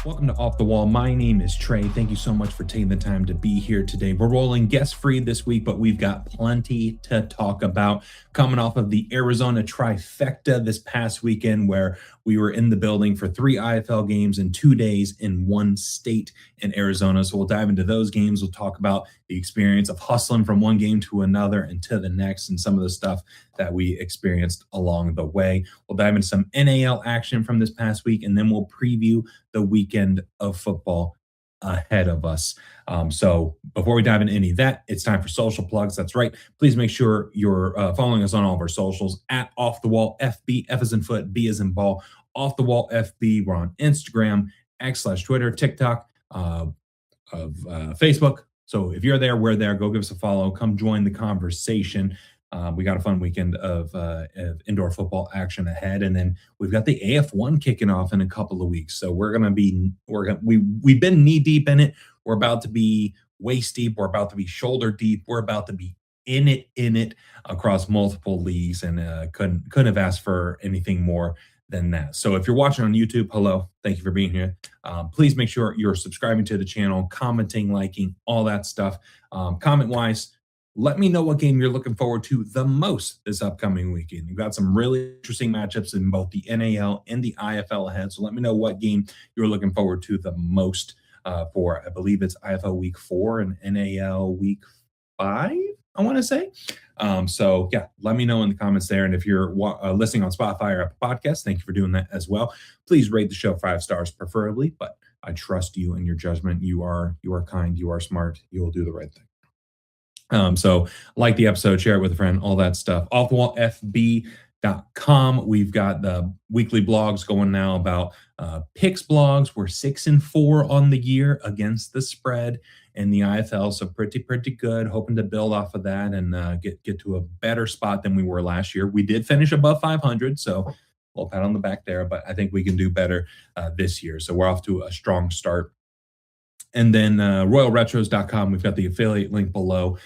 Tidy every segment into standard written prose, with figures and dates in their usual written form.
Welcome to Off the Wall. My name is Trey. Thank you so much for taking the time to be here today. We're rolling guest free this week, but we've got plenty to talk about coming off of the Arizona Trifecta this past weekend, where we were in the building for 3 IFL games in 2 days in one state in Arizona. So we'll dive into those games. We'll talk about the experience of hustling from one game to another and to the next, and some of the stuff that we experienced along the way. We'll dive into some NAL action from this past week, and then we'll preview the weekend of football ahead of us. So before we dive into any of that, it's time for social plugs. That's right. Please make sure you're following us on all of our socials at Off the Wall FB, F as in foot, B as in ball, Off the Wall FB. We're on Instagram, X/Twitter, TikTok, Facebook. So if you're there, we're there. Go give us a follow. Come join the conversation. We got a fun weekend of indoor football action ahead, and then we've got the AF1 kicking off in a couple of weeks. So we've been knee deep in it. We're about to be waist deep. We're about to be shoulder deep. We're about to be in it across multiple leagues, and couldn't have asked for anything more than that. So if you're watching on YouTube, hello, thank you for being here. Please make sure you're subscribing to the channel, commenting, liking, all that stuff. Comment wise, let me know what game you're looking forward to the most this upcoming weekend. We've got some really interesting matchups in both the NAL and the IFL ahead. So let me know what game you're looking forward to the most for, I believe it's IFL week 4 and NAL week 5, I want to say. So yeah, let me know in the comments there. And if you're listening on Spotify or Apple Podcasts, thank you for doing that as well. Please rate the show 5 stars preferably, but I trust you and your judgment. You are kind, you are smart, you will do the right thing. So like the episode, share it with a friend, all that stuff. offthewallfb.com. We've got the weekly blogs going now about picks blogs. We're 6-4 on the year against the spread in the IFL. So pretty good. Hoping to build off of that and get to a better spot than we were last year. We did finish above 500. So a little pat on the back there, but I think we can do better this year. So we're off to a strong start. And then royalretros.com, we've got the affiliate link below.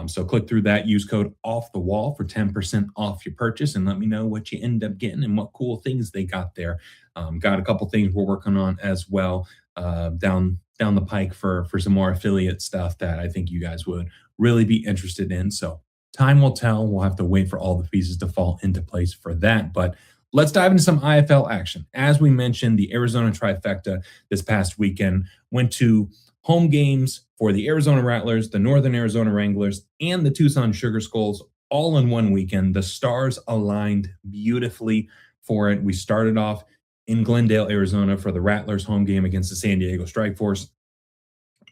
So click through that, use code OFFTHEWALL for 10% off your purchase, and let me know what you end up getting and what cool things they got there. Got a couple things we're working on as well down the pike for some more affiliate stuff that I think you guys would really be interested in. So time will tell. We'll have to wait for all the pieces to fall into place for that. But let's dive into some IFL action. As we mentioned, the Arizona Trifecta this past weekend went to home games for the Arizona Rattlers, the Northern Arizona Wranglers, and the Tucson Sugar Skulls all in one weekend. The stars aligned beautifully for it. We started off in Glendale, Arizona for the Rattlers home game against the San Diego Strike Force.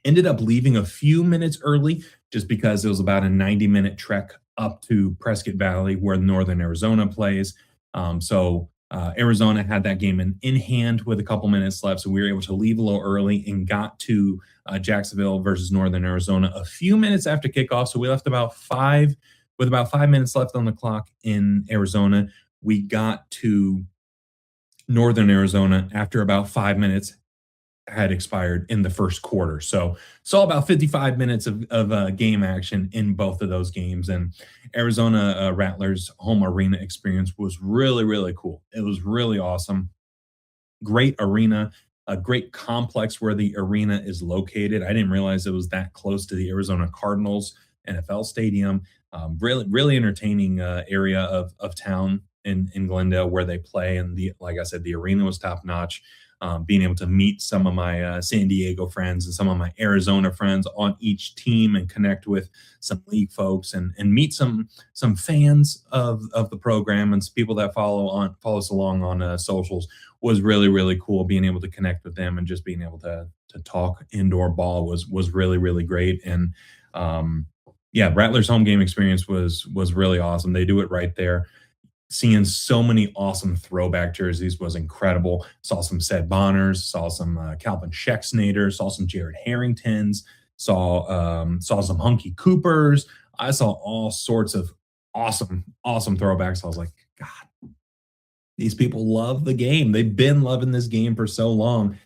Ended up leaving a few minutes early just because it was about a 90-minute trek up to Prescott Valley where Northern Arizona plays. Arizona had that game in hand with a couple minutes left, so we were able to leave a little early and got to Jacksonville versus Northern Arizona a few minutes after kickoff. So we left about 5 minutes left on the clock in Arizona. We got to Northern Arizona after about 5 minutes had expired in the first quarter. So saw about 55 minutes of game action in both of those games. And Arizona Rattlers home arena experience was really cool. It was really awesome. Great arena, a great complex where the arena is located. I didn't realize it was that close to the Arizona Cardinals NFL stadium. Really entertaining area of town in Glendale where they play. And like I said, the arena was top notch. Being able to meet some of my San Diego friends and some of my Arizona friends on each team and connect with some league folks and meet some fans of the program and some people that follow us along on socials was really cool. Being able to connect with them and just being able to talk indoor ball was really great. And Rattlers home game experience was really awesome. They do it right there. Seeing so many awesome throwback jerseys was incredible. Saw some Sed Bonners, saw some Calvin Schexnayder, saw some Jared Harringtons, saw some Hunky Coopers. I saw all sorts of awesome throwbacks. I was like, God, these people love the game. They've been loving this game for so long.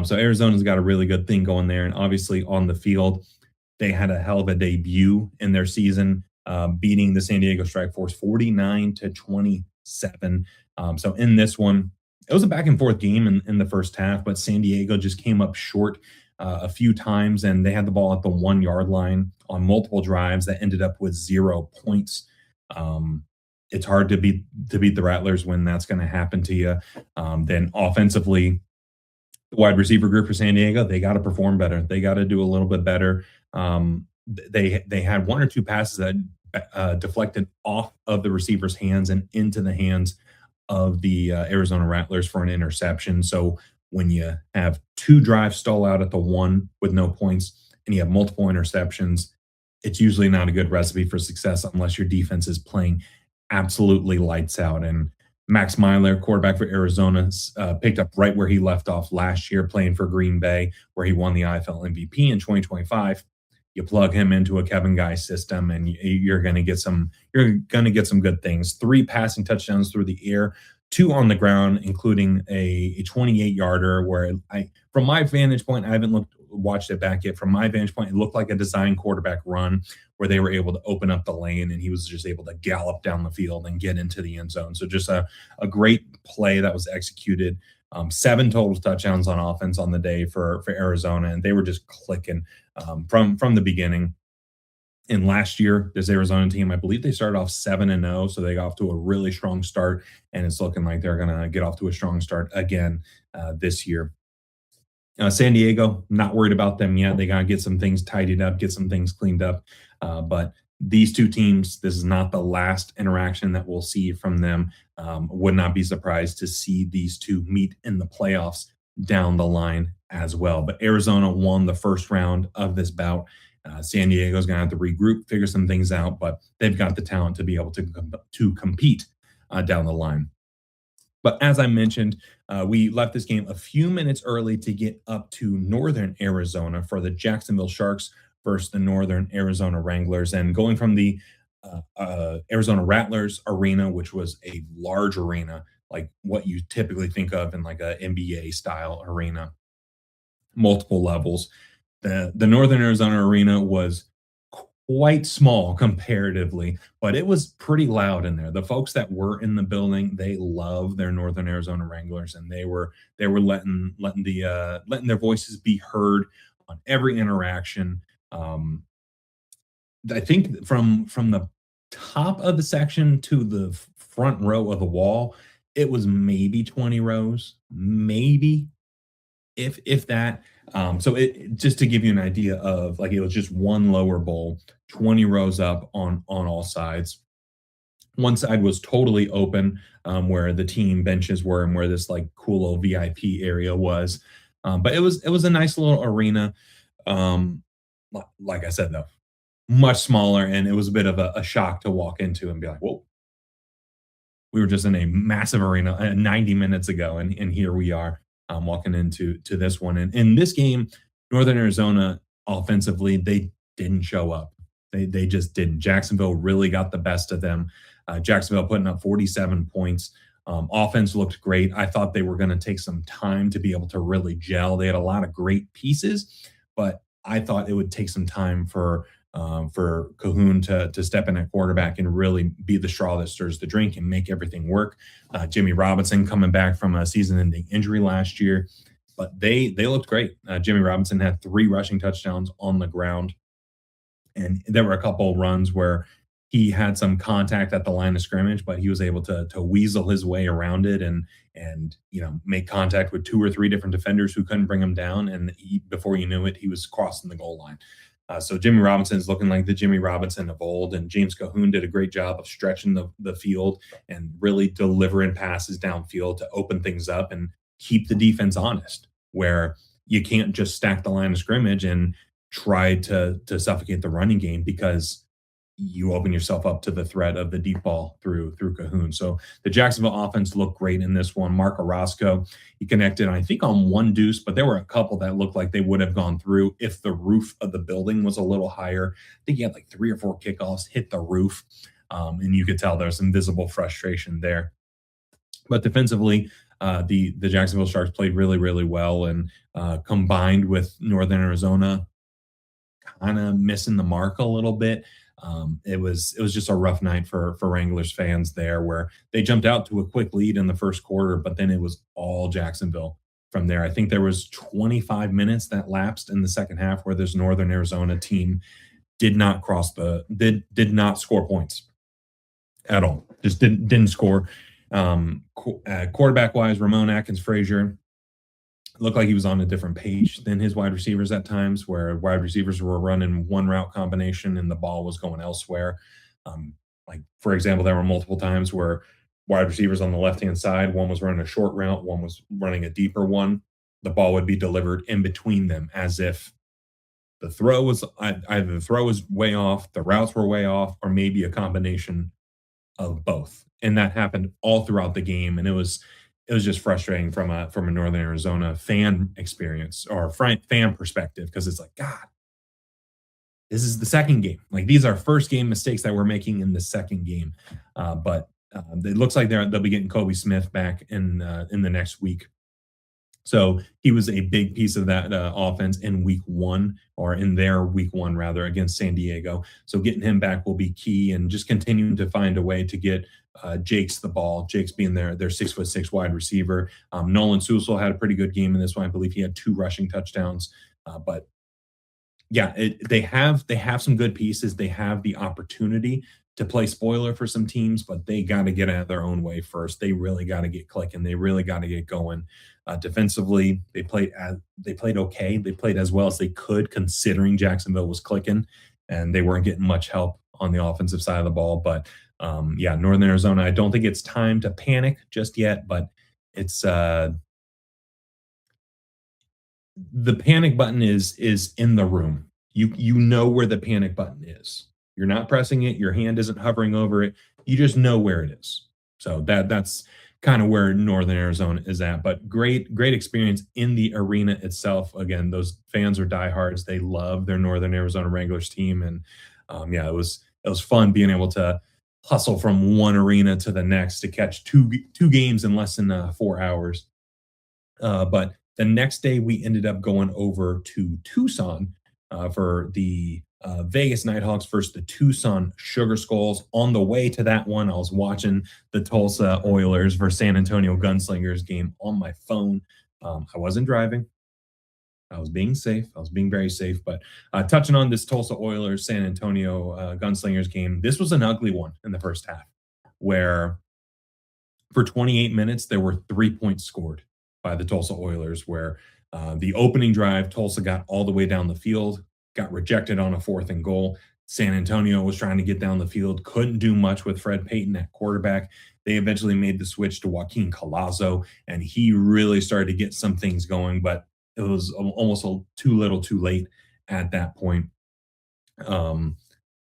So Arizona's got a really good thing going there. And obviously on the field, they had a hell of a debut in their season. Beating the San Diego Strike Force 49-27. So in this one, It was a back and forth game in the first half, but San Diego just came up short a few times, and they had the ball at the 1 yard line on multiple drives that ended up with 0 points. Um, it's hard to beat the Rattlers when that's going to happen to you. Then offensively, the wide receiver group for San Diego, they got to perform better. They got to do a little bit better. They had one or two passes that deflected off of the receiver's hands and into the hands of the Arizona Rattlers for an interception. So when you have two drives stall out at the one with no points and you have multiple interceptions, it's usually not a good recipe for success unless your defense is playing absolutely lights out. And Max Myler, quarterback for Arizona, picked up right where he left off last year, playing for Green Bay, where he won the IFL MVP in 2025. You plug him into a Kevin Guy system, and you're going to get some. You're going to get some good things. 3 passing touchdowns through the air, 2 on the ground, including a 28-yarder. Where from my vantage point, I haven't watched it back yet. From my vantage point, it looked like a design quarterback run where they were able to open up the lane and he was just able to gallop down the field and get into the end zone. So just a great play that was executed. 7 total touchdowns on offense on the day for Arizona, and they were just clicking from the beginning. And last year, this Arizona team, I believe they started off 7-0, so they got off to a really strong start, and it's looking like they're going to get off to a strong start again this year. San Diego, not worried about them yet. They got to get some things tidied up, get some things cleaned up. But these two teams, this is not the last interaction that we'll see from them. Would not be surprised to see these two meet in the playoffs down the line as well. But Arizona won the first round of this bout. San Diego's going to have to regroup, figure some things out, but they've got the talent to be able to compete down the line. But as I mentioned, we left this game a few minutes early to get up to northern Arizona for the Jacksonville Sharks versus the northern Arizona Wranglers. And going from the Arizona Rattlers arena, which was a large arena, like what you typically think of in like a NBA style arena, multiple levels. The Northern Arizona arena was quite small comparatively, but it was pretty loud in there. The folks that were in the building, they love their Northern Arizona Wranglers, and they were letting their voices be heard on every interaction. Um, I think from the top of the section to the front row of the wall, it was maybe 20 rows, maybe if that. So it just to give you an idea of like it was just one lower bowl, 20 rows up on all sides. One side was totally open, where the team benches were and where this like cool little VIP area was. But it was a nice little arena. Um, like I said though, much smaller, and it was a bit of a shock to walk into and be like, whoa, we were just in a massive arena 90 minutes ago, and here we are walking into this one. And in this game, Northern Arizona offensively, they didn't show up. They just didn't. Jacksonville really got the best of them. Jacksonville putting up 47 points. Offense looked great. I thought they were going to take some time to be able to really gel. They had a lot of great pieces, but I thought it would take some time for Cahoon to step in at quarterback and really be the straw that stirs the drink and make everything work. Jimmy Robinson coming back from a season-ending injury last year, but they looked great. Jimmy Robinson had 3 rushing touchdowns on the ground, and there were a couple runs where he had some contact at the line of scrimmage, but he was able to weasel his way around it and make contact with 2 or 3 different defenders who couldn't bring him down. And before you knew it, he was crossing the goal line. So Jimmy Robinson is looking like the Jimmy Robinson of old, and James Cahoon did a great job of stretching the field and really delivering passes downfield to open things up and keep the defense honest, where you can't just stack the line of scrimmage and try to suffocate the running game because you open yourself up to the threat of the deep ball through Cahoon. So the Jacksonville offense looked great in this one. Mark Orozco, he connected, I think, on one deuce, but there were a couple that looked like they would have gone through if the roof of the building was a little higher. I think he had like 3 or 4 kickoffs hit the roof, and you could tell there's some visible frustration there. But defensively, the Jacksonville Sharks played really, really well, and combined with Northern Arizona kind of missing the mark a little bit. It was just a rough night for Wranglers fans there, where they jumped out to a quick lead in the first quarter, but then it was all Jacksonville from there. I think there was 25 minutes that lapsed in the second half where this Northern Arizona team did not score points at all. Just didn't score. Quarterback wise, Ramon Atkins Frazier looked like he was on a different page than his wide receivers at times, where wide receivers were running one route combination and the ball was going elsewhere. Like, for example, there were multiple times where wide receivers on the left hand side, one was running a short route, one was running a deeper one. The ball would be delivered in between them, as if either the throw was way off, the routes were way off, or maybe a combination of both. And that happened all throughout the game, and it was just frustrating from a Northern Arizona fan experience or fan perspective, because it's like, God, this is the second game. Like, these are first game mistakes that we're making in the second game. But it looks like they'll be getting Kobe Smith back in the next week. So he was a big piece of that offense in week one, or in their week one rather, against San Diego. So getting him back will be key, and just continuing to find a way to get Jakes the ball. Jakes being their 6'6" wide receiver. Nolan Susel had a pretty good game in this one. I believe he had 2 rushing touchdowns. But yeah, they have some good pieces. They have the opportunity to play spoiler for some teams, but they got to get out of their own way first. They really got to get clicking. They really got to get going. Defensively, they played okay. They played as well as they could, considering Jacksonville was clicking, and they weren't getting much help on the offensive side of the ball. But yeah, Northern Arizona, I don't think it's time to panic just yet, but it's the panic button is in the room. You know where the panic button is. You're not pressing it, your hand isn't hovering over it. You just know where it is. So that's kind of where Northern Arizona is at. But great experience in the arena itself. Again, those fans are diehards. They love their Northern Arizona Wranglers team, and yeah, it was fun being able to hustle from one arena to the next to catch two games in less than 4 hours. But the next day, we ended up going over to Tucson for the Vegas Nighthawks versus the Tucson Sugar Skulls. On the way to that one, I was watching the Tulsa Oilers versus San Antonio Gunslingers game on my phone. I wasn't driving. I was being safe. I was being very safe. But touching on this Tulsa Oilers San Antonio Gunslingers game, this was an ugly one in the first half, where for 28 minutes, there were 3 points scored by the Tulsa Oilers, where the opening drive, Tulsa got all the way down the field, got rejected on a 4th and goal. San Antonio was trying to get down the field, couldn't do much with Fred Payton at quarterback. They eventually made the switch to Joaquin Colazo, and he really started to get some things going, but it was almost too little too late at that point.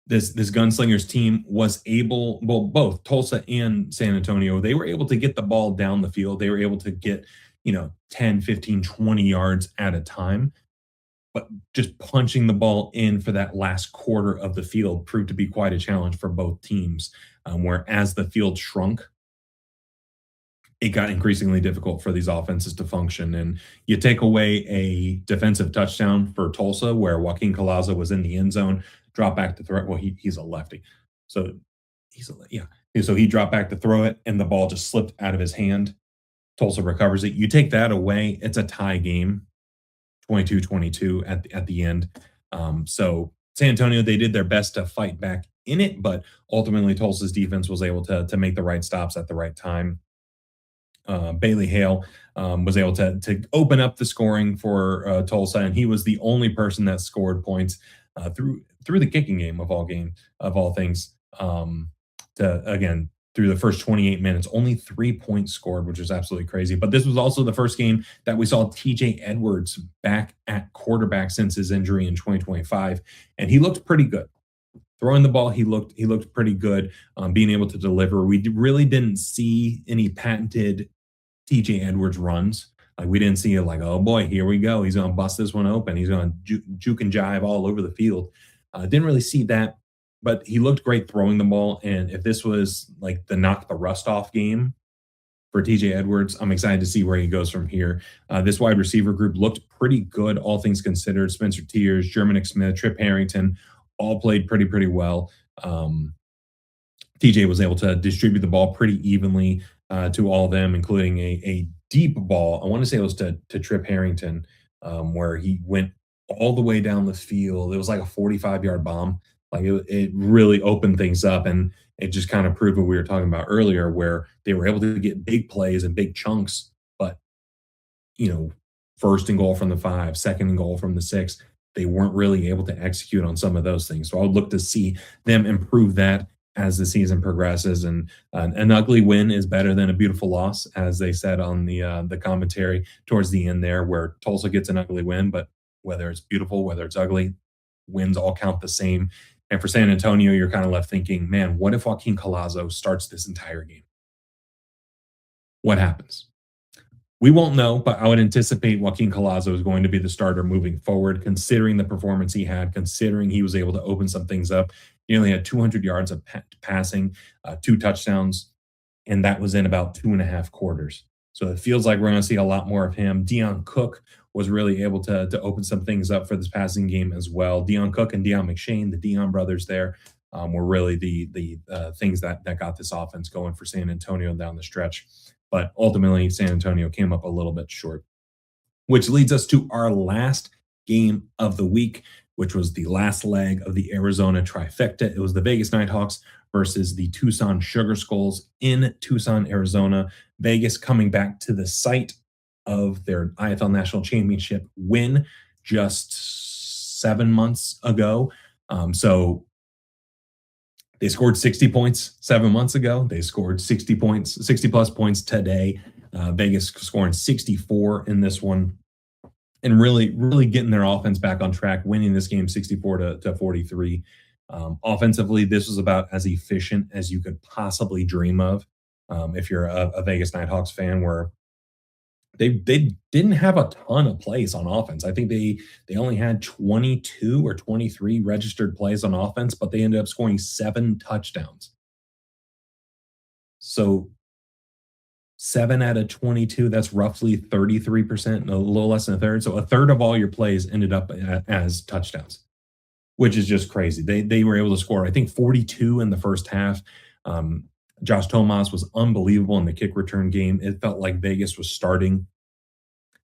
This Gunslingers team was able, well, both Tulsa and San Antonio, they were able to get the ball down the field. They were able to get 10, 15, 20 yards at a time. But just punching the ball in for that last quarter of the field proved to be quite a challenge for both teams, where as the field shrunk, it got increasingly difficult for these offenses to function. And you take away a defensive touchdown for Tulsa, where Joaquin Colazo was in the end zone, drop back to throw it. Well, he's a lefty. So So he dropped back to throw it, and the ball just slipped out of his hand. Tulsa recovers it. You take that away, it's a tie game, 22-22 at the end. So San Antonio, they did their best to fight back in it, but ultimately Tulsa's defense was able to make the right stops at the right time. Bailey Hale was able to open up the scoring for Tulsa, and he was the only person that scored points through the kicking game of all things. Through the first 28 minutes, only 3 points scored, which is absolutely crazy. But this was also the first game that we saw TJ Edwards back at quarterback since his injury in 2025, and he looked pretty good. Throwing the ball, he looked pretty good. Being able to deliver, we really didn't see any patented TJ Edwards runs. Like, we didn't see it like, oh boy, here we go. He's going to bust this one open. He's going to juke and jive all over the field. Didn't really see that. But he looked great throwing the ball, and if this was like the knock the rust off game for TJ Edwards, I'm excited to see where he goes from here. This wide receiver group looked pretty good, all things considered. Spencer Tears, Germanic Smith, Trip Harrington, all played pretty well. TJ was able to distribute the ball pretty evenly to all of them, including a deep ball. I want to say it was to Trip Harrington, where he went all the way down the field. It was like a 45-yard bomb. Like it really opened things up, and it just kind of proved what we were talking about earlier, where they were able to get big plays and big chunks, but you know, first and goal from the 5, second and goal from the 6. They weren't really able to execute on some of those things. So I would look to see them improve that as the season progresses. And an ugly win is better than a beautiful loss, as they said on the commentary towards the end there, where Tulsa gets an ugly win, but whether it's beautiful, whether it's ugly, wins all count the same. And for San Antonio, you're kind of left thinking, man, what if Joaquin Colazo starts this entire game? What happens? We won't know, but I would anticipate Joaquin Colazo is going to be the starter moving forward, considering the performance he had, considering he was able to open some things up. He only had 200 yards of passing, 2 touchdowns, and that was in about 2.5 quarters. So it feels like we're going to see a lot more of him. Deion Cook was really able to open some things up for this passing game as well. Deion Cook and Deion McShane, the Deion brothers there, were really the things that got this offense going for San Antonio down the stretch. But ultimately, San Antonio came up a little bit short, which leads us to our last game of the week, which was the last leg of the Arizona Trifecta. It was the Vegas Nighthawks versus the Tucson Sugar Skulls in Tucson, Arizona. Vegas coming back to the site of their IFL National Championship win just 7 months ago. So they scored 60 points 7 months ago. They scored 60 points, 60 plus points today. Vegas scoring 64 in this one, and really getting their offense back on track, winning this game 64 to 43. Offensively, this was about as efficient as you could possibly dream of. If you're a Vegas Nighthawks fan, where they didn't have a ton of plays on offense. I think they only had 22 or 23 registered plays on offense, but they ended up scoring 7 touchdowns. So 7 out of 22, that's roughly 33%, a little less than a third. So a third of all your plays ended up as touchdowns, which is just crazy. They were able to score, I think, 42 in the first half. Josh Tomas was unbelievable in the kick return game. It felt like Vegas was starting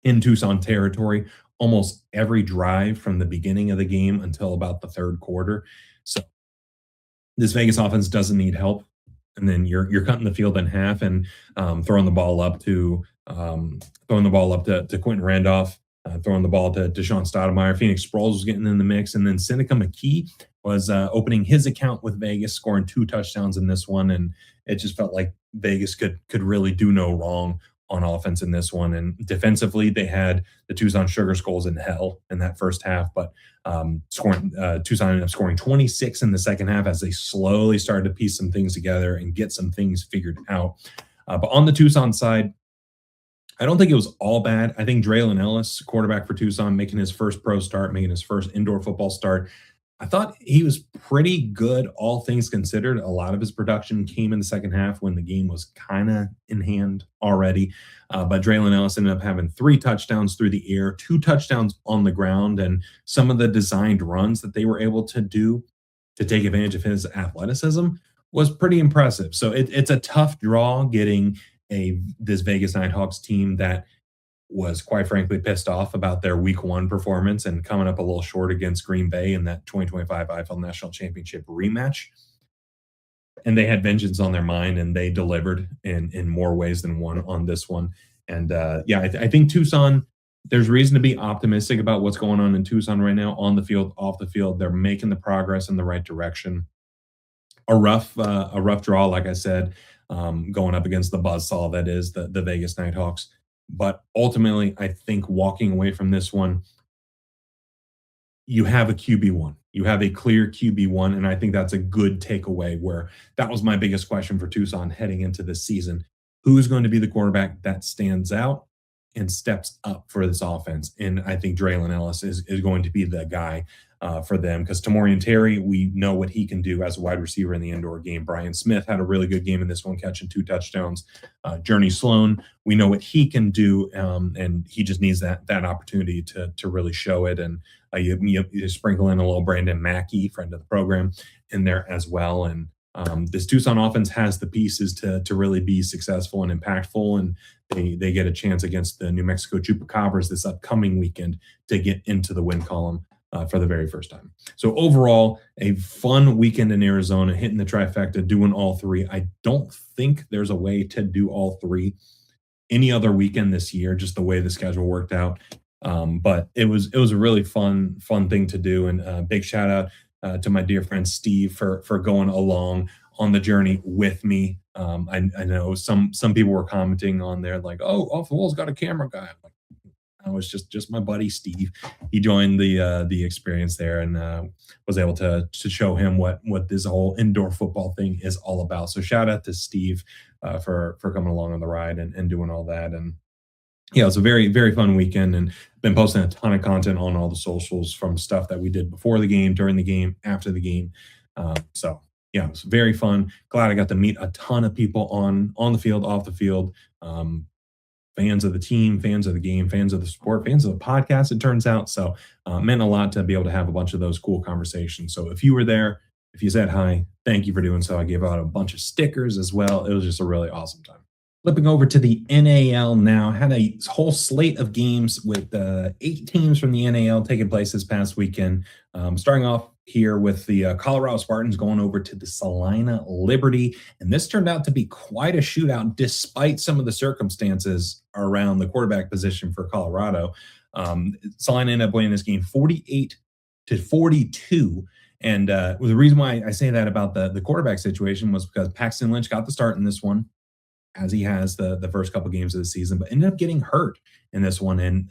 in Tucson territory almost every drive from the beginning of the game until about the third quarter. So this Vegas offense doesn't need help. And then you're cutting the field in half and throwing the ball up to Quentin Randolph, throwing the ball to Deshaun Stoudemire. Phoenix Sproles was getting in the mix, and then Seneca McKee was opening his account with Vegas, scoring 2 touchdowns in this one, and it just felt like Vegas could really do no wrong on offense in this one. And defensively, they had the Tucson Sugar Skulls in hell in that first half, but Tucson ended up scoring 26 in the second half as they slowly started to piece some things together and get some things figured out. But on the Tucson side, I don't think it was all bad. I think Draylon Ellis, quarterback for Tucson, making his first pro start, making his first indoor football start, I thought he was pretty good, all things considered. A lot of his production came in the second half when the game was kind of in hand already. But Draylon Ellis ended up having 3 touchdowns through the air, 2 touchdowns on the ground, and some of the designed runs that they were able to do to take advantage of his athleticism was pretty impressive. So it's a tough draw getting this Vegas Nighthawks team that was quite frankly pissed off about their week 1 performance and coming up a little short against Green Bay in that 2025 IFL National Championship rematch. And they had vengeance on their mind, and they delivered in more ways than one on this one. And I think Tucson, there's reason to be optimistic about what's going on in Tucson right now, on the field, off the field. They're making the progress in the right direction. A rough draw, like I said, going up against the buzzsaw that is the Vegas Nighthawks. But ultimately, I think walking away from this one, you have a QB1. You have a clear QB1, and I think that's a good takeaway, where that was my biggest question for Tucson heading into this season. Who's going to be the quarterback that stands out and steps up for this offense? And I think Draylon Ellis is going to be the guy. for them, because Tamorian Terry, we know what he can do as a wide receiver in the indoor game. Brian Smith had a really good game in this one, catching 2 touchdowns. Journey Sloan, we know what he can do, and he just needs that opportunity to really show it. And you sprinkle in a little Brandon Mackey, friend of the program, in there as well. And this Tucson offense has the pieces to really be successful and impactful, and they get a chance against the New Mexico Chupacabras this upcoming weekend to get into the win column for the very first time. So overall, a fun weekend in Arizona, hitting the trifecta, doing all three. I don't think there's a way to do all three any other weekend this year, just the way the schedule worked out. But it was a really fun thing to do, and big shout out to my dear friend Steve for going along on the journey with me. I know some people were commenting on there like, "Oh, Off the Wall's got a camera guy." I'm like, no, it's just my buddy Steve. He joined the experience there, and was able to show him what this whole indoor football thing is all about. So shout out to Steve for coming along on the ride and doing all that. And yeah, it was a very, very fun weekend, and been posting a ton of content on all the socials from stuff that we did before the game, during the game, after the game. So yeah, it was very fun. Glad I got to meet a ton of people on the field, off the field. Fans of the team, fans of the game, fans of the sport, fans of the podcast, it turns out. So meant a lot to be able to have a bunch of those cool conversations. So if you were there, if you said hi, thank you for doing so. I gave out a bunch of stickers as well. It was just a really awesome time. Flipping over to the NAL now, had a whole slate of games with 8 teams from the NAL taking place this past weekend. Starting off here with the Colorado Spartans going over to the Salina Liberty. And this turned out to be quite a shootout despite some of the circumstances around the quarterback position for Colorado. Salina ended up winning this game 48-42. And the reason why I say that about the quarterback situation was because Paxton Lynch got the start in this one, as he has the first couple games of the season, but ended up getting hurt in this one. And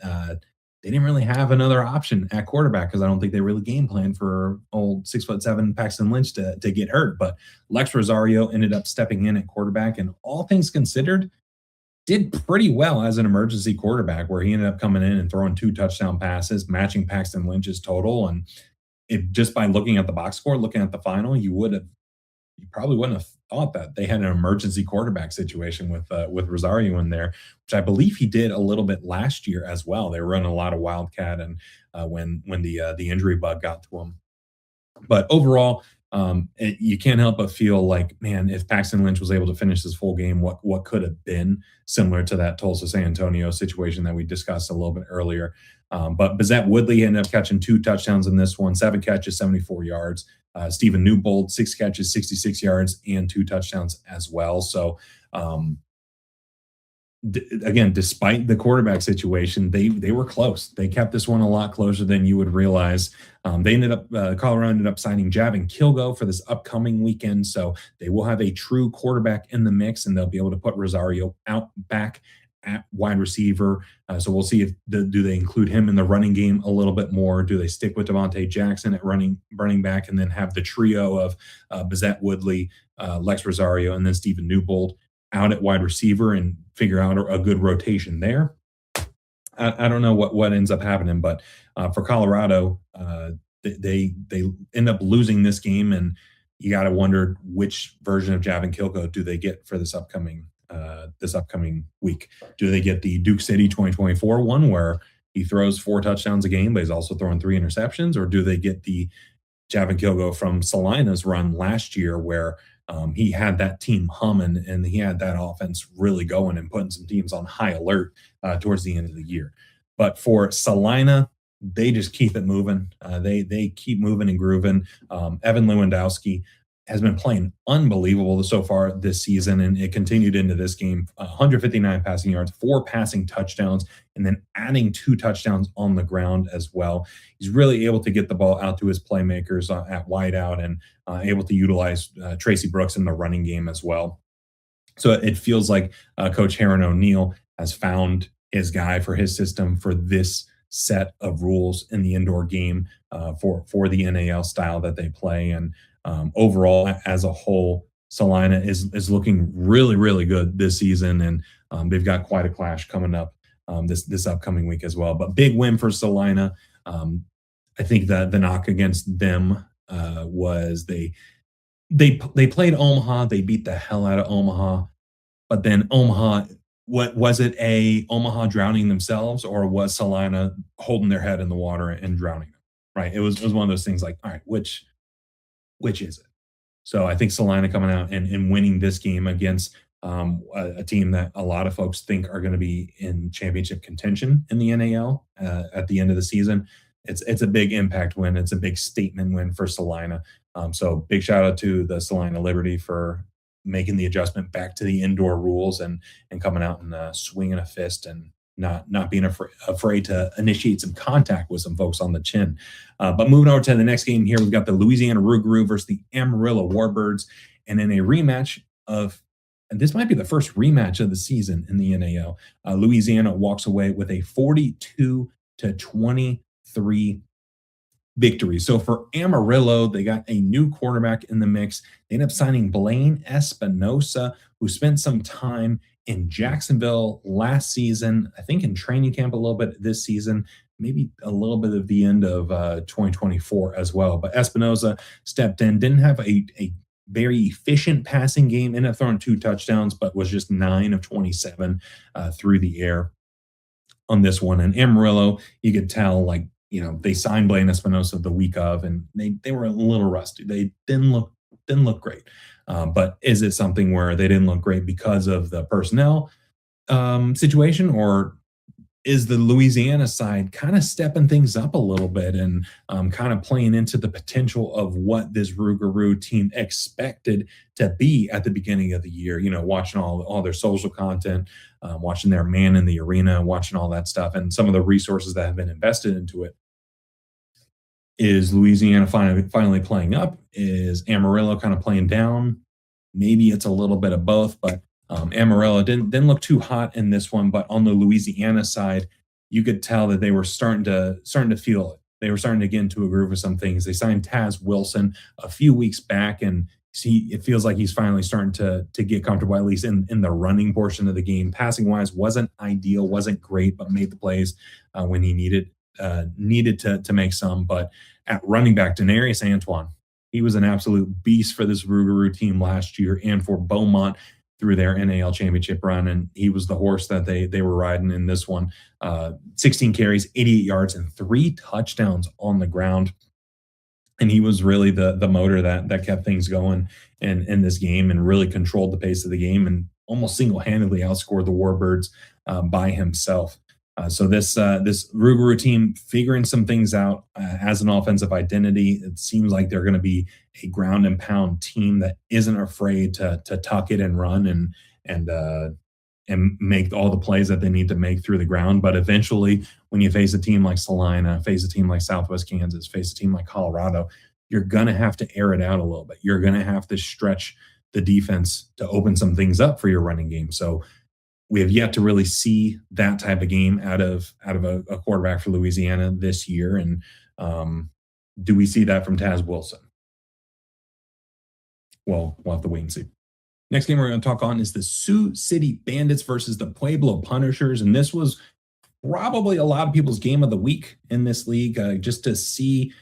they didn't really have another option at quarterback, because I don't think they really game planned for old 6'7" Paxton Lynch to get hurt. But Lex Rosario ended up stepping in at quarterback, and all things considered, did pretty well as an emergency quarterback, where he ended up coming in and throwing 2 touchdown passes, matching Paxton Lynch's total. And just by looking at the box score, looking at the final, you probably wouldn't have thought that they had an emergency quarterback situation with Rosario in there, which I believe he did a little bit last year as well. They were running a lot of wildcat, and when the injury bug got to him. But overall, you can't help but feel like, man, if Paxton Lynch was able to finish this full game, what could have been, similar to that Tulsa San Antonio situation that we discussed a little bit earlier. But Bazette Woodley ended up catching 2 touchdowns in this one, 7 catches, 74 yards. Stephen Newbold, 6 catches, 66 yards, and 2 touchdowns as well. So, again, despite the quarterback situation, they were close. They kept this one a lot closer than you would realize. Colorado ended up signing Javin Kilgo for this upcoming weekend, so they will have a true quarterback in the mix, and they'll be able to put Rosario out back at wide receiver. So we'll see if do they include him in the running game a little bit more? Do they stick with Devontae Jackson at running back, and then have the trio of Bazette Woodley, Lex Rosario, and then Stephen Newbold out at wide receiver, and figure out a good rotation there? I don't know what ends up happening, but for Colorado, they end up losing this game, and you got to wonder which version of Javin Kilgo do they get for this upcoming week. Do they get the Duke City 2024 one, where he throws 4 touchdowns a game, but he's also throwing 3 interceptions? Or do they get the Javin Kilgo from Salina's run last year, where he had that team humming, and he had that offense really going and putting some teams on high alert towards the end of the year? But for Salina, they just keep it moving. They keep moving and grooving. Evan Lewandowski has been playing unbelievable so far this season, and it continued into this game. 159 passing yards, 4 passing touchdowns, and then adding 2 touchdowns on the ground as well. He's really able to get the ball out to his playmakers at wideout, and able to utilize Tracy Brooks in the running game as well. So it feels like Coach Heron O'Neill has found his guy for his system for this set of rules in the indoor game for the NAL style that they play. And overall, as a whole, Salina is looking really, really good this season, and they've got quite a clash coming up this upcoming week as well. But big win for Salina. I think the knock against them was they played Omaha, they beat the hell out of Omaha, but then Omaha, what was it, a Omaha drowning themselves, or was Salina holding their head in the water and drowning them? Right. It was one of those things like, all right, which is it? So I think Salina coming out and winning this game against a team that a lot of folks think are going to be in championship contention in the NAL at the end of the season. It's a big impact win. It's a big statement win for Salina. So big shout out to the Salina Liberty for making the adjustment back to the indoor rules and coming out and swinging a fist and not being afraid to initiate some contact with some folks on the chin. But moving over to the next game here, we've got the Louisiana Rougarou versus the Amarillo Warbirds, and in a rematch of, and this might be the first rematch of the season in the NAL. Louisiana walks away with a 42-23 victory. So for Amarillo, they got a new quarterback in the mix. They ended up signing Blaine Espinosa, who spent some time in Jacksonville last season, I think in training camp a little bit this season, maybe a little bit of the end of 2024 as well. But Espinosa stepped in, didn't have a very efficient passing game, ended up throwing 2 touchdowns, but was just 9 of 27 through the air on this one. And Amarillo, you could tell, like, they signed Blaine Espinosa the week of, and they were a little rusty. They didn't look great. But is it something where they didn't look great because of the personnel situation, or is the Louisiana side kind of stepping things up a little bit and kind of playing into the potential of what this Rougarou team expected to be at the beginning of the year? Watching all their social content, watching their man in the arena, watching all that stuff, and some of the resources that have been invested into it. Is Louisiana finally playing up? Is Amarillo kind of playing down? Maybe it's a little bit of both, but Amarillo didn't look too hot in this one. But on the Louisiana side, you could tell that they were starting to feel it. They were starting to get into a groove of some things. They signed Taz Wilson a few weeks back, and it feels like he's finally starting to get comfortable, at least in the running portion of the game. Passing wise, wasn't ideal, wasn't great, but made the plays when he needed to make some. But at running back, Denarius Antoine, he was an absolute beast for this Rougarou team last year and for Beaumont through their NAL championship run, and he was the horse that they were riding in this one. 16 carries, 88 yards, and 3 touchdowns on the ground. And he was really the motor that kept things going in this game and really controlled the pace of the game and almost single-handedly outscored the Warbirds by himself. So this Rougarou team figuring some things out as an offensive identity. It seems like they're going to be a ground and pound team that isn't afraid to tuck it and run and make all the plays that they need to make through the ground. But eventually, when you face a team like Salina, face a team like Southwest Kansas, face a team like Colorado, you're going to have to air it out a little bit. You're going to have to stretch the defense to open some things up for your running game. So we have yet to really see that type of game out of a quarterback for Louisiana this year. And do we see that from Taz Wilson? Well, we'll have to wait and see. Next game we're going to talk on is the Sioux City Bandits versus the Pueblo Punishers. And this was probably a lot of people's game of the week in this league, just to see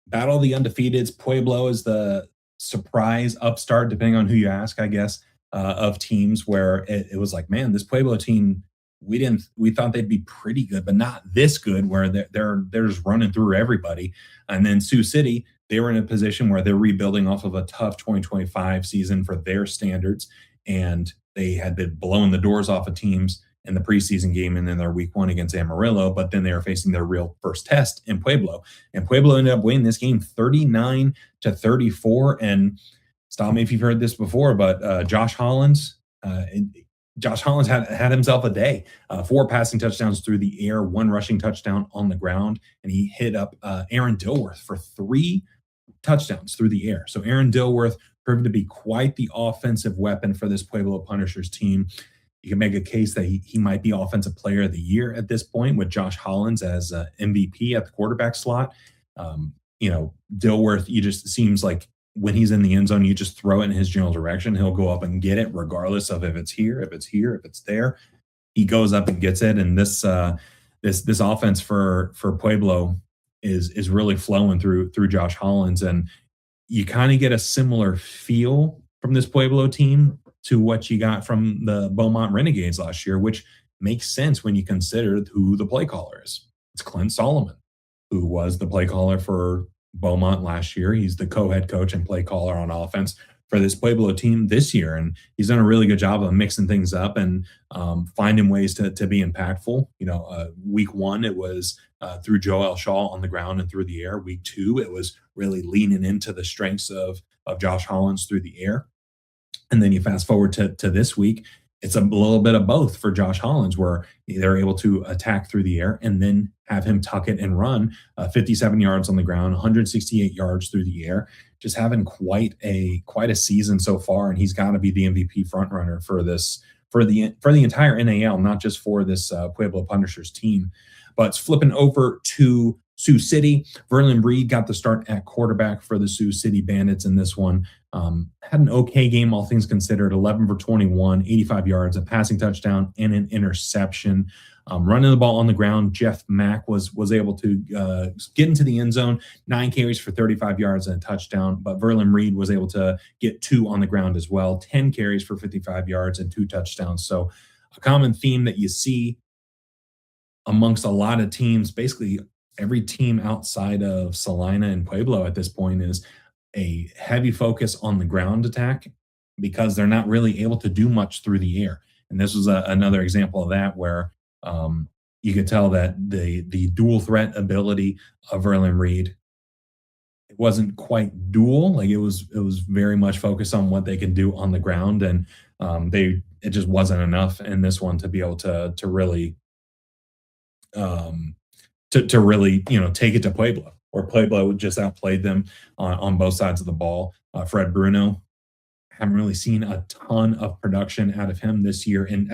battle of the undefeateds. Pueblo is the surprise upstart, depending on who you ask, I guess, of teams where it was like, man, this Pueblo team, we thought they'd be pretty good, but not this good, where they're just running through everybody. And then Sioux City, they were in a position where they're rebuilding off of a tough 2025 season for their standards, and they had been blowing the doors off of teams in the preseason game and in their week 1 against Amarillo, but then they were facing their real first test in Pueblo. And Pueblo ended up winning this game 39-34. And stop me if you've heard this before, but Josh Hollins had himself a day. 4 passing touchdowns through the air, 1 rushing touchdown on the ground, and he hit up Aaron Dilworth for 3 touchdowns through the air. So Aaron Dilworth proved to be quite the offensive weapon for this Pueblo Punishers team. You can make a case that he might be Offensive Player of the Year at this point, with Josh Hollins as MVP at the quarterback slot. Dilworth, you just seems like when he's in the end zone, you just throw it in his general direction. He'll go up and get it, regardless of if it's here, if it's there. He goes up and gets it. And this offense for Pueblo, is really flowing through Josh Hollins, and you kind of get a similar feel from this Pueblo team to what you got from the Beaumont Renegades last year, which makes sense when you consider who the play caller is. It's Clint Solomon, who was the play caller for Beaumont last year. He's the co-head coach and play caller on offense for this Pueblo team this year, and he's done a really good job of mixing things up and finding ways to be impactful. Week one it was through Joel Shaw on the ground and through the air. Week two it was really leaning into the strengths of Josh Hollins through the air. And then you fast forward to this week, it's a little bit of both for Josh Hollins, where they're able to attack through the air and then have him tuck it and run 57 yards on the ground, 168 yards through the air. Just having quite a season so far, and he's got to be the MVP frontrunner for the entire NAL, not just for this Pueblo Punishers team. But flipping over to Sioux City, Verlin Breed got the start at quarterback for the Sioux City Bandits in this one. Had an okay game, all things considered, 11 for 21, 85 yards, a passing touchdown, and an interception. Running the ball on the ground, Jeff Mack was able to get into the end zone, 9 carries for 35 yards and a touchdown. But Verlin Reed was able to get 2 on the ground as well, 10 carries for 55 yards and 2 touchdowns. So a common theme that you see amongst a lot of teams, basically every team outside of Salina and Pueblo at this point, is a heavy focus on the ground attack because they're not really able to do much through the air. And this was another example of that, where you could tell that the dual threat ability of Verlin Reed, it wasn't quite dual. Like it was very much focused on what they can do on the ground, and it just wasn't enough in this one to be able to really take it to Pueblo, or Pueblo just outplayed them on both sides of the ball. Fred Bruno, haven't really seen a ton of production out of him this year. And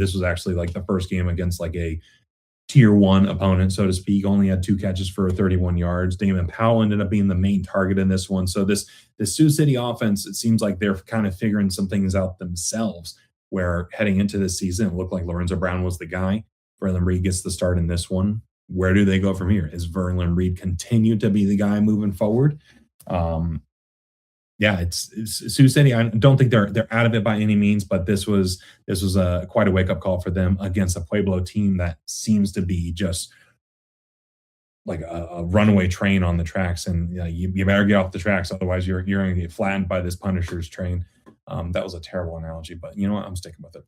this was actually like the first game against like a tier 1 opponent, so to speak. Only had 2 catches for 31 yards. Damon Powell ended up being the main target in this one. So this Sioux City offense, it seems like they're kind of figuring some things out themselves, where heading into this season, it looked like Lorenzo Brown was the guy. Verlin Reed gets the start in this one. Where do they go from here? Is Verlin Reed continue to be the guy moving forward? It's Sioux City. I don't think they're out of it by any means, but this was quite a wake up call for them against a Pueblo team that seems to be just like a runaway train on the tracks, and you better get off the tracks, otherwise you're going to get flattened by this Punishers train. That was a terrible analogy, but you know what? I'm sticking with it.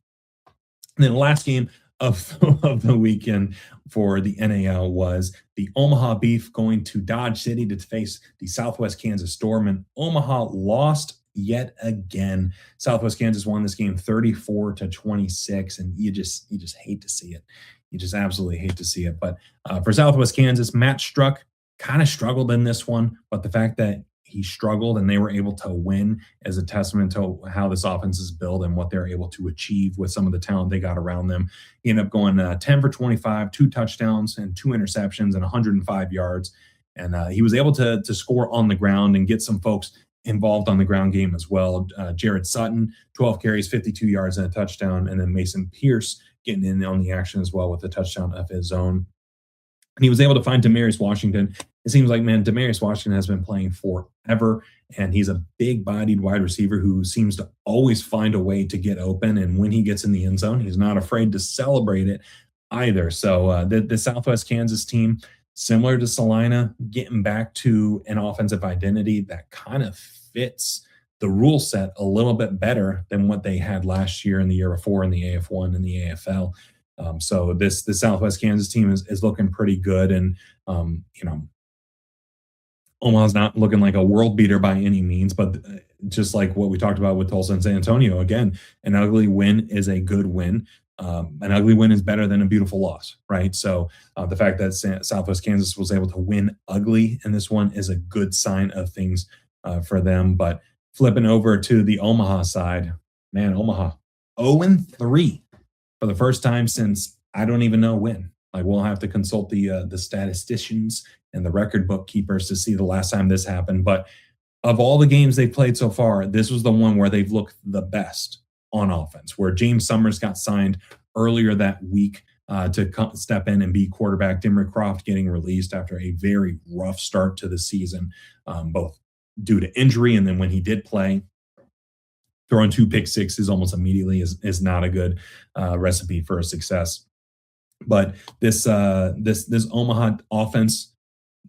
And then the last game of the weekend for the NAL was the Omaha Beef going to Dodge City to face the Southwest Kansas Storm, and Omaha lost yet again. Southwest Kansas won this game 34-26, and you just hate to see it. You just absolutely hate to see it. But for Southwest Kansas, Matt Struck kind of struggled in this one, but the fact that he struggled and they were able to win is a testament to how this offense is built and what they're able to achieve with some of the talent they got around them. He ended up going 10 for 25, 2 touchdowns and 2 interceptions and 105 yards. And he was able to score on the ground and get some folks involved on the ground game as well. Jared Sutton, 12 carries, 52 yards and a touchdown. And then Mason Pierce getting in on the action as well with a touchdown of his own. And he was able to find Demarius Washington. It seems like, man, Demarius Washington has been playing forever, and he's a big-bodied wide receiver who seems to always find a way to get open. And when he gets in the end zone, he's not afraid to celebrate it either. So the Southwest Kansas team, similar to Salina, getting back to an offensive identity that kind of fits the rule set a little bit better than what they had last year and the year before in the AF1 and the AFL. So the Southwest Kansas team is looking pretty good, and Omaha's not looking like a world beater by any means, but just like what we talked about with Tulsa and San Antonio, again, an ugly win is a good win. An ugly win is better than a beautiful loss, right? So the fact that Southwest Kansas was able to win ugly in this one is a good sign of things for them. But flipping over to the Omaha side, man, Omaha 0-3 for the first time since I don't even know when. Like, we'll have to consult the statisticians and the record bookkeepers to see the last time this happened. But of all the games they've played so far, this was the one where they've looked the best on offense, where James Summers got signed earlier that week. step in and be quarterback. Dimmer Croft getting released after a very rough start to the season, both due to injury and then when he did play, throwing 2 pick sixes almost immediately is not a good recipe for success. But this Omaha offense,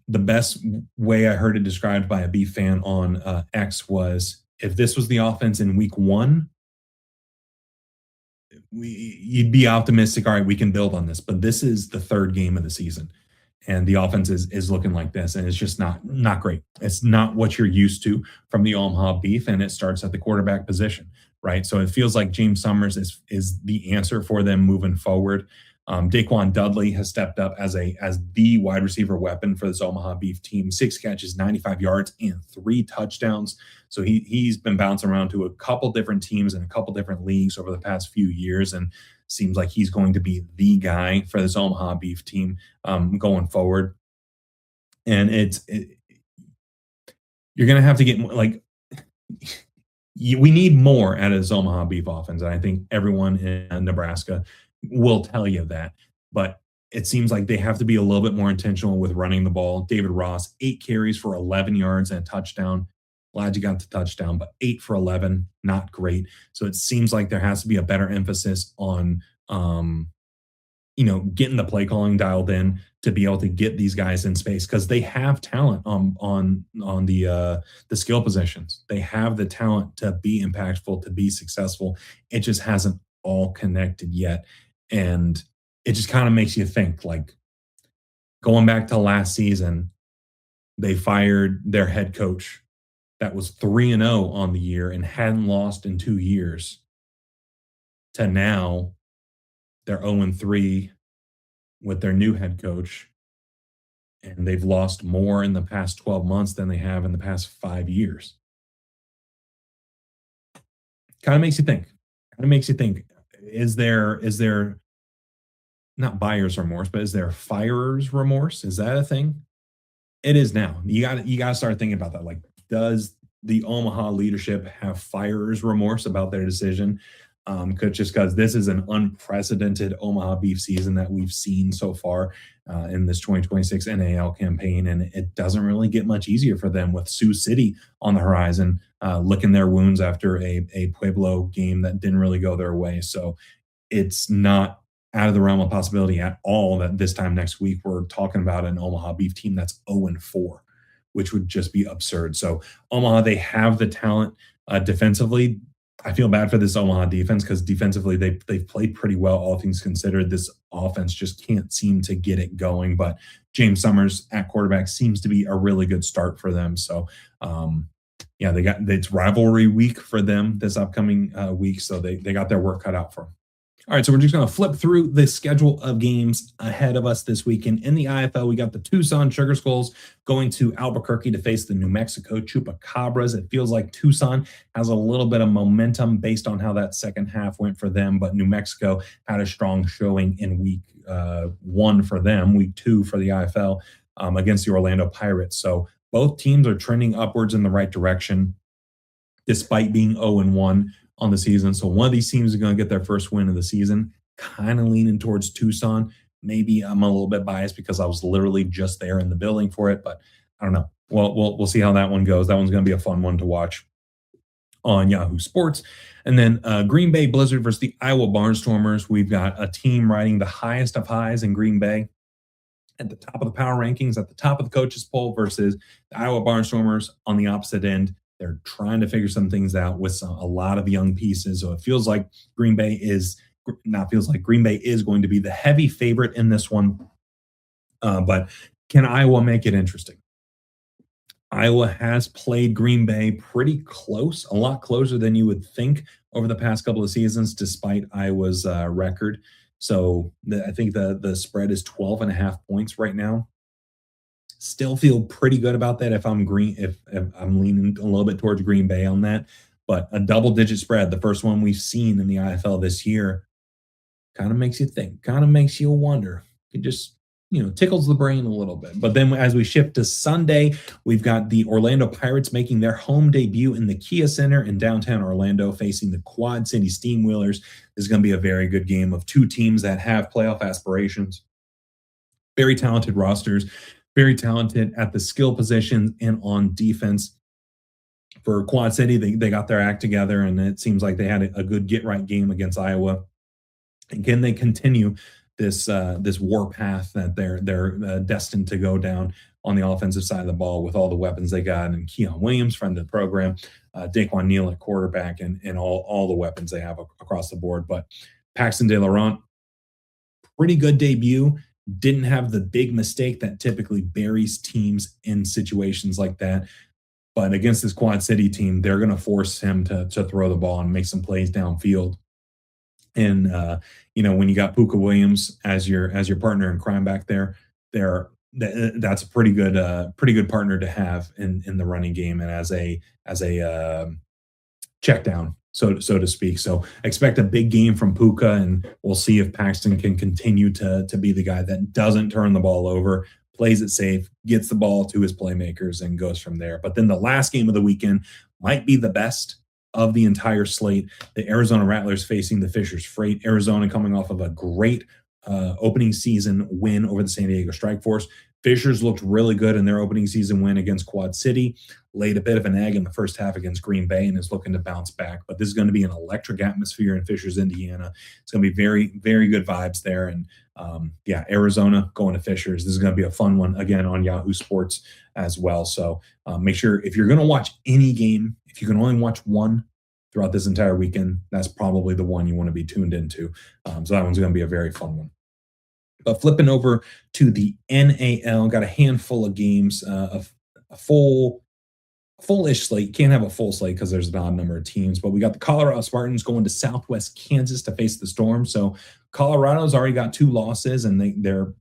the best way I heard it described by a Beef fan on X was, if this was the offense in week one, you'd be optimistic. All right, we can build on this. But this is the third game of the season, and the offense is looking like this, and it's just not great. It's not what you're used to from the Omaha Beef, and it starts at the quarterback position, right? So it feels like James Summers is the answer for them moving forward. Daquan Dudley has stepped up as the wide receiver weapon for this Omaha Beef team. 6 catches, 95 yards, and 3 touchdowns. So he's been bouncing around to a couple different teams in a couple different leagues over the past few years, and seems like he's going to be the guy for this Omaha Beef team going forward. And you're going to have to get like we need more out of this Omaha Beef offense, and I think everyone in Nebraska will tell you that. But it seems like they have to be a little bit more intentional with running the ball. David Ross, 8 carries for 11 yards and a touchdown. Glad you got the touchdown, but 8 for 11, not great. So it seems like there has to be a better emphasis on, getting the play calling dialed in to be able to get these guys in space, because they have talent on the skill positions. They have the talent to be impactful, to be successful. It just hasn't all connected yet, and it just kind of makes you think, like, going back to last season, they fired their head coach that was 3-0 on the year and hadn't lost in 2 years, to now they're 0-3 with their new head coach, and they've lost more in the past 12 months than they have in the past 5 years. Kind of makes you think. Kind of makes you think. Is there not buyer's remorse, but is there firer's remorse? Is that a thing? It is now. You got to start thinking about that. Like, does the Omaha leadership have firer's remorse about their decision? Because this is an unprecedented Omaha Beef season that we've seen so far in this 2026 NAL campaign, and it doesn't really get much easier for them with Sioux City on the horizon, licking their wounds after a Pueblo game that didn't really go their way. So it's not out of the realm of possibility at all that this time next week we're talking about an Omaha Beef team that's 0-4, which would just be absurd. So Omaha, they have the talent defensively. I feel bad for this Omaha defense, because defensively they've played pretty well, all things considered. This offense just can't seem to get it going. But James Summers at quarterback seems to be a really good start for them. So it's rivalry week for them this upcoming week, so they got their work cut out for them. All right, so we're just going to flip through the schedule of games ahead of us this weekend. In the IFL, we got the Tucson Sugar Skulls going to Albuquerque to face the New Mexico Chupacabras. It feels like Tucson has a little bit of momentum based on how that second half went for them, but New Mexico had a strong showing in week 1 for them, week 2 for the IFL against the Orlando Pirates. So both teams are trending upwards in the right direction, despite being 0-1 on the season. So one of these teams is going to get their first win of the season. Kind of leaning towards Tucson. Maybe I'm a little bit biased because I was literally just there in the building for it, but I don't know. Well, we'll see how that one goes. That one's going to be a fun one to watch on Yahoo Sports. And then Green Bay Blizzard versus the Iowa Barnstormers. We've got a team riding the highest of highs in Green Bay at the top of the power rankings, at the top of the coaches poll, versus the Iowa Barnstormers on the opposite end. They're trying to figure some things out with a lot of young pieces. So it feels like Green Bay is going to be the heavy favorite in this one. But can Iowa make it interesting? Iowa has played Green Bay pretty close, a lot closer than you would think over the past couple of seasons, despite Iowa's record. So I think the spread is 12.5 points right now. Still feel pretty good about that if I'm leaning a little bit towards Green Bay on that. But a double-digit spread, the first one we've seen in the IFL this year, kind of makes you think, kind of makes you wonder. You just tickles the brain a little bit. But then as we shift to Sunday, we've got the Orlando Pirates making their home debut in the Kia Center in downtown Orlando, facing the Quad City Steamwheelers. This is going to be a very good game of two teams that have playoff aspirations. Very talented rosters, very talented at the skill positions and on defense. For Quad City, they got their act together, and it seems like they had a good get right game against Iowa. And can they continue this war path that they're destined to go down on the offensive side of the ball with all the weapons they got, and Keon Williams, friend of the program, Daquan Neal at quarterback, and all the weapons they have across the board. But Paxton De Laurent, pretty good debut. Didn't have the big mistake that typically buries teams in situations like that. But against this Quad City team, they're going to force him to throw the ball and make some plays downfield. And when you got Puka Williams as your partner in crime back there, that's a pretty good partner to have in the running game and as a check down, so to speak. So expect a big game from Puka, and we'll see if Paxton can continue to be the guy that doesn't turn the ball over, plays it safe, gets the ball to his playmakers, and goes from there. But then the last game of the weekend might be the best of the entire slate. The Arizona Rattlers facing the Fishers Freight. Arizona coming off of a great opening season win over the San Diego Strike Force. Fishers looked really good in their opening season win against Quad City, laid a bit of an egg in the first half against Green Bay, and is looking to bounce back. But this is going to be an electric atmosphere in Fishers, Indiana. It's going to be very, very good vibes there. And Arizona going to Fishers. This is going to be a fun one, again, on Yahoo Sports as well. So make sure, if you're going to watch any game, if you can only watch one throughout this entire weekend, that's probably the one you want to be tuned into. So that one's going to be a very fun one. But flipping over to the NAL, got a handful of games, a full-ish slate. You can't have a full slate because there's an odd number of teams, but we got the Colorado Spartans going to Southwest Kansas to face the Storm. So Colorado's already got 2 losses, and they're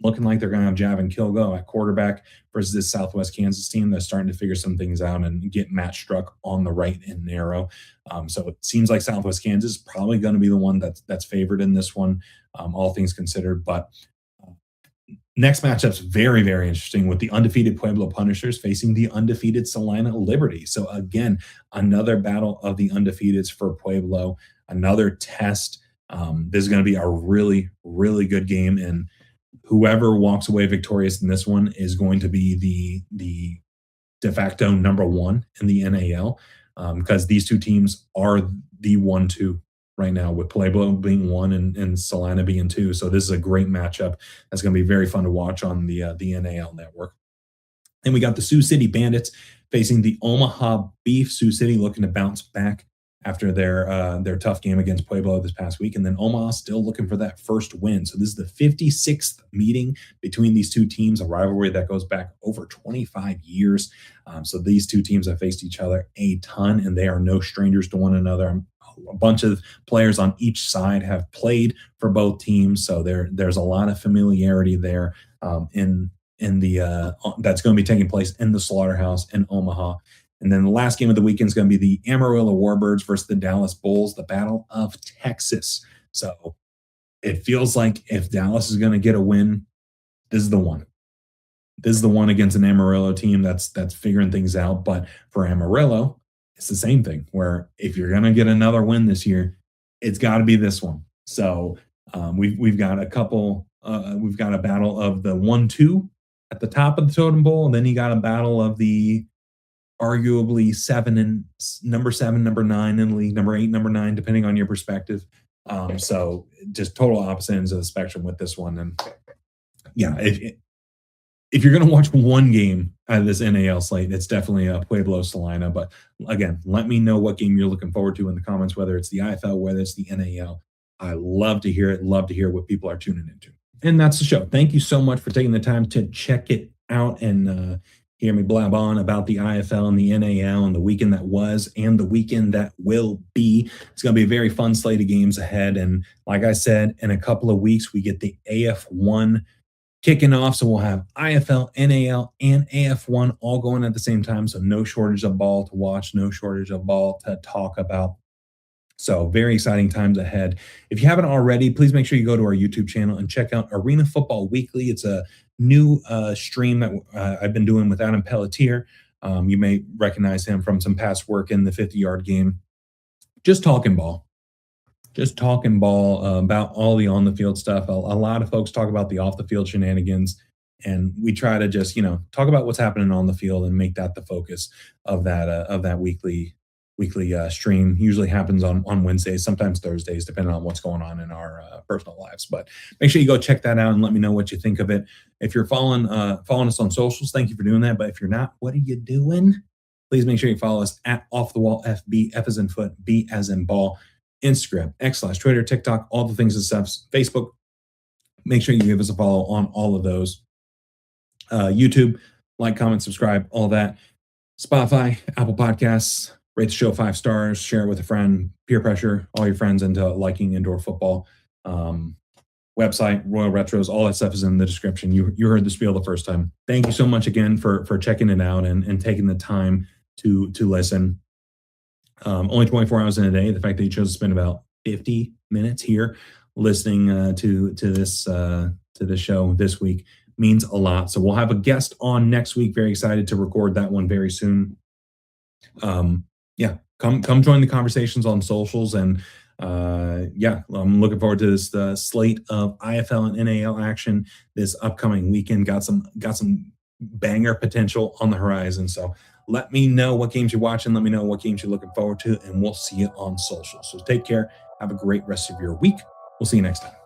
looking like they're going to have Javin Kilgo at quarterback versus this Southwest Kansas team that's starting to figure some things out and get Matt Struck on the right and narrow. So it seems like Southwest Kansas is probably going to be the one that's favored in this one, all things considered. But next matchup's very, very interesting with the undefeated Pueblo Punishers facing the undefeated Salina Liberty. So again, another battle of the undefeateds for Pueblo, another test. This is going to be a really, really good game, and whoever walks away victorious in this one is going to be the de facto number 1 in the NAL, because these two teams are the 1-2 right now, with Pueblo being 1 and Salina being 2. So this is a great matchup. That's going to be very fun to watch on the NAL network. Then we got the Sioux City Bandits facing the Omaha Beef. Sioux City looking to bounce back after their tough game against Pueblo this past week. And then Omaha still looking for that first win. So this is the 56th meeting between these two teams, a rivalry that goes back over 25 years. So these two teams have faced each other a ton, and they are no strangers to one another. A bunch of players on each side have played for both teams, so there's a lot of familiarity there in the that's going to be taking place in the Slaughterhouse in Omaha. And then the last game of the weekend is going to be the Amarillo Warbirds versus the Dallas Bulls, the Battle of Texas. So it feels like if Dallas is going to get a win, this is the one. This is the one against an Amarillo team that's figuring things out. But for Amarillo, it's the same thing, where if you're going to get another win this year, it's got to be this one. So we've got a couple. We've got a battle of the 1-2 at the top of the totem pole, and then you got a battle of the arguably number 7, number 9 in the league, number 8, number 9, depending on your perspective. So just total opposite ends of the spectrum with this one. And yeah, if you're going to watch one game out of this NAL slate, it's definitely a Pueblo Salina. But again, let me know what game you're looking forward to in the comments, whether it's the IFL, whether it's the NAL. I love to hear it. Love to hear what people are tuning into. And that's the show. Thank you so much for taking the time to check it out and hear me blab on about the IFL and the NAL and the weekend that was and the weekend that will be. It's going to be a very fun slate of games ahead. And like I said, in a couple of weeks, we get the AF1 kicking off. So we'll have IFL, NAL, and AF1 all going at the same time. So no shortage of ball to watch, no shortage of ball to talk about. So very exciting times ahead. If you haven't already, please make sure you go to our YouTube channel and check out Arena Football Weekly. It's a new stream that I've been doing with Adam Pelletier. You may recognize him from some past work in the 50-yard game. Just talking ball. Just talking ball about all the on the field stuff. A lot of folks talk about the off the field shenanigans, and we try to just talk about what's happening on the field and make that the focus of that weekly stream. Usually happens on Wednesdays, sometimes Thursdays, depending on what's going on in our personal lives. But make sure you go check that out and let me know what you think of it. If you're following us on socials, thank you for doing that. But if you're not, what are you doing? Please make sure you follow us at Off the Wall FB, F as in foot, B as in ball, Instagram, X/Twitter, TikTok, all the things and stuff, Facebook. Make sure you give us a follow on all of those. YouTube, like, comment, subscribe, all that. Spotify, Apple Podcasts, rate the show 5 stars, share it with a friend, peer pressure all your friends into liking indoor football. Website, Royal Retros, all that stuff is in the description. You heard the spiel the first time. Thank you so much again for checking it out and taking the time to listen. Only 24 hours in a day. The fact that you chose to spend about 50 minutes here listening to this show this week means a lot. So we'll have a guest on next week. Very excited to record that one very soon. Come join the conversations on socials, and I'm looking forward to this slate of IFL and NAL action this upcoming weekend. Got some banger potential on the horizon. So let me know what games you're watching. Let me know what games you're looking forward to, and we'll see you on social. So take care. Have a great rest of your week. We'll see you next time.